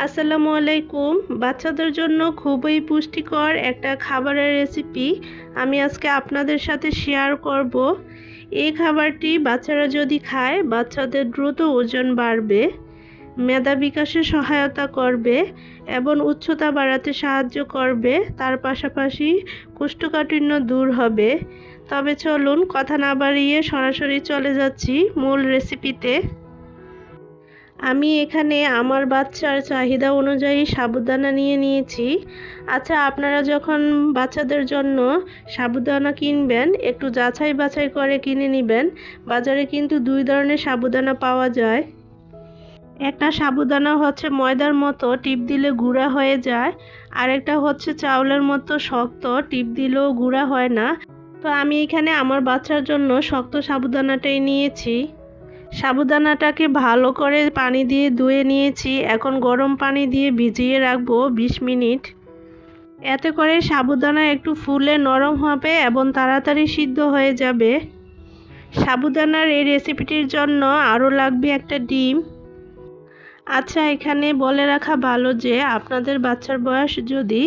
আসসালামু আলাইকুম। বাচ্চাদের জন্য খুবই পুষ্টিকর একটা খাবারের রেসিপি আমি আজকে আপনাদের সাথে শেয়ার করব। এই খাবারটি বাচ্চারা যদি খায় বাচ্চাদের দ্রুত ওজন বাড়বে, মেধা বিকাশে সহায়তা করবে এবং উচ্চতা বাড়াতে সাহায্য করবে। তার পাশাপাশি কোষ্ঠকাঠিন্য দূর হবে। তবে চলুন কথা না বাড়িয়ে সরাসরি চলে যাচ্ছি মূল রেসিপিতে। আমি এখানে আমার বাচ্চার চাহিদা অনুযায়ী সাবুদানা নিয়ে নিয়েছি। আচ্ছা, আপনারা যখন বাচ্চাদের জন্য সাবুদানা কিনবেন একটু যাচাই বাছাই করে কিনে নেবেন। বাজারে কিন্তু দুই ধরনের সাবুদানা পাওয়া যায়। একটা সাবুদানা হচ্ছে ময়দার মতো, টিপ দিলে গুঁড়া হয়ে যায়, আর একটা হচ্ছে চাউলের মতো শক্ত, টিপ দিলেও গুঁড়া হয় না। তো আমি এখানে আমার বাচ্চার জন্য শক্ত সাবুদানাটাই নিয়েছি। সাবুদানাটাকে ভালো করে পানি দিয়ে ধুয়ে নিয়েছি। এখন গরম পানি দিয়ে ভিজিয়ে রাখবো 20 মিনিট। এতে করে সাবুদানা একটু ফুলে নরম হবে এবং তাড়াতাড়ি সিদ্ধ হয়ে যাবে। সাবুদানার এই রেসিপিটির জন্য আরও লাগবে একটা ডিম। আচ্ছা, এখানে বলে রাখা ভালো যে আপনাদের বাচ্চার বয়স যদি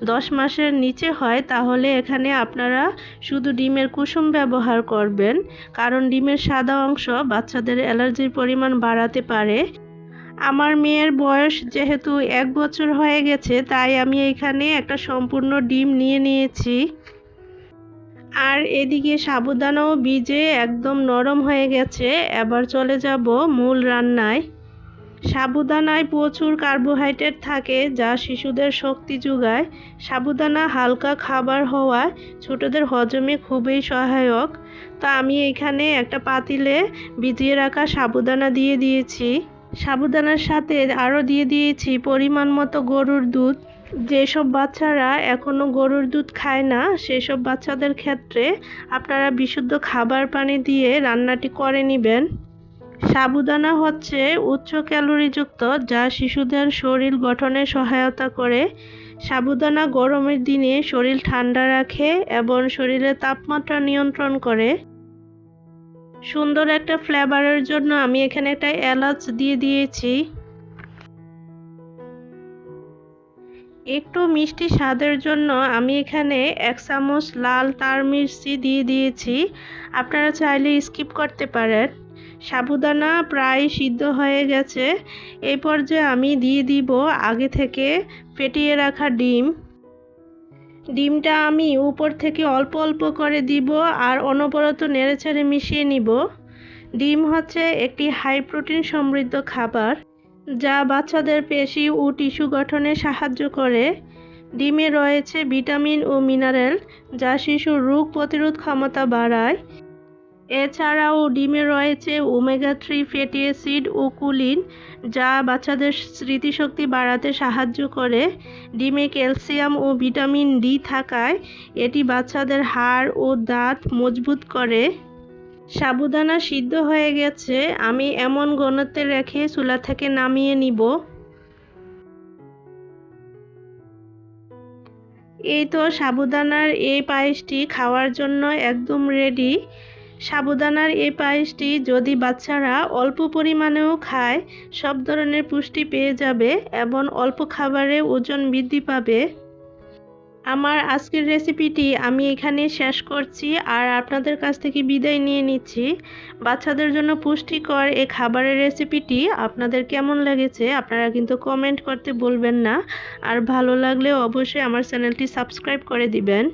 10 মাসের নিচে হয় তাহলে এখানে আপনারা শুধু ডিমের কুসুম ব্যবহার করবেন, কারণ ডিমের সাদা অংশ বাচ্চাদের অ্যালার্জির পরিমাণ বাড়াতে পারে। আমার মেয়ের বয়স যেহেতু 1 বছর হয়ে গেছে তাই আমি এখানে একটা সম্পূর্ণ ডিম নিয়ে নিয়েছি। আর এদিকে সাবুদানাও ভিজে একদম নরম হয়ে গেছে। এবার চলে যাব মূল রান্নায়। সাবুদানায় প্রচুর কার্বোহাইড্রেট থাকে যা শিশুদের শক্তি যোগায়। সাবুদানা হালকা খাবার হওয়ায় ছোটদের হজমে খুবই সহায়ক। তো আমি এখানে একটা পাতিলে ভিজিয়ে রাখা সাবুদানা দিয়ে দিয়েছি। সাবুদানার সাথে আরও দিয়ে দিয়েছি পরিমাণ মতো গরুর দুধ। যেসব বাচ্চারা এখনও গরুর দুধ খায় না সেসব বাচ্চাদের ক্ষেত্রে আপনারা বিশুদ্ধ খাবার পানি দিয়ে রান্নাটি করে নেবেন। সাবুদানা হচ্ছে উচ্চ ক্যালোরিযুক্ত যা শিশুদের শরীর গঠনে সহায়তা করে। সাবুদানা গরমের দিনে শরীর ঠান্ডা রাখে এবং শরীরের তাপমাত্রা নিয়ন্ত্রণ করে। সুন্দর একটা ফ্লেভারের জন্য আমি এখানে একটা এলাচ দিয়ে দিয়েছি। একটু মিষ্টি স্বাদের জন্য আমি এখানে 1 চামচ লাল তার মির্চি দিয়ে দিয়েছি। আপনারা চাইলে স্কিপ করতে পারেন। সাবুদানা প্রায় সিদ্ধ হয়ে গেছে। এই পর্যায়ে আমি দিয়ে দিব আগে থেকে ফেটিয়ে রাখা ডিম। ডিমটা আমি উপর থেকে অল্প অল্প করে দিব আর অনবরত নেড়েচেড়ে মিশিয়ে নিব। ডিম হচ্ছে একটি হাই প্রোটিন সমৃদ্ধ খাবার যা বাচ্চাদের পেশি ও টিস্যু গঠনে সাহায্য করে। ডিমে রয়েছে ভিটামিন ও মিনারেল যা শিশুর রোগ প্রতিরোধ ক্ষমতা বাড়ায়। এছাড়াও ডিমে রয়েছে ওমেগা 3 ফ্যাটি অ্যাসিড ও কুলিন যা বাচ্চাদের স্মৃতিশক্তি বাড়াতে সাহায্য করে। ডিমে ক্যালসিয়াম ও ভিটামিন ডি থাকায় এটি বাচ্চাদের হাড় ও দাঁত মজবুত করে। সাবুদানা সিদ্ধ হয়ে গেছে। আমি এমন ঘনত্বে রেখে চুলা থেকে নামিয়ে নিব। এই তো সাবুদানার এই পায়েসটি খাওয়ার জন্য একদম রেডি। সাবুদানার এই পায়েসটি যদি বাচ্চারা অল্প পরিমাণেও খায় সব ধরনের পুষ্টি পেয়ে যাবে এবং অল্প খাবারে ওজন বৃদ্ধি পাবে। আমার আজকের রেসিপিটি আমি এখানে শেষ করছি আর আপনাদের কাছ থেকে বিদায় নিয়ে নিচ্ছি। বাচ্চাদের জন্য পুষ্টিকর এই খাবারের রেসিপিটি আপনাদের কেমন লেগেছে আপনারা কিন্তু কমেন্ট করতে ভুলবেন না। আর ভালো লাগলে অবশ্যই আমার চ্যানেলটি সাবস্ক্রাইব করে দিবেন।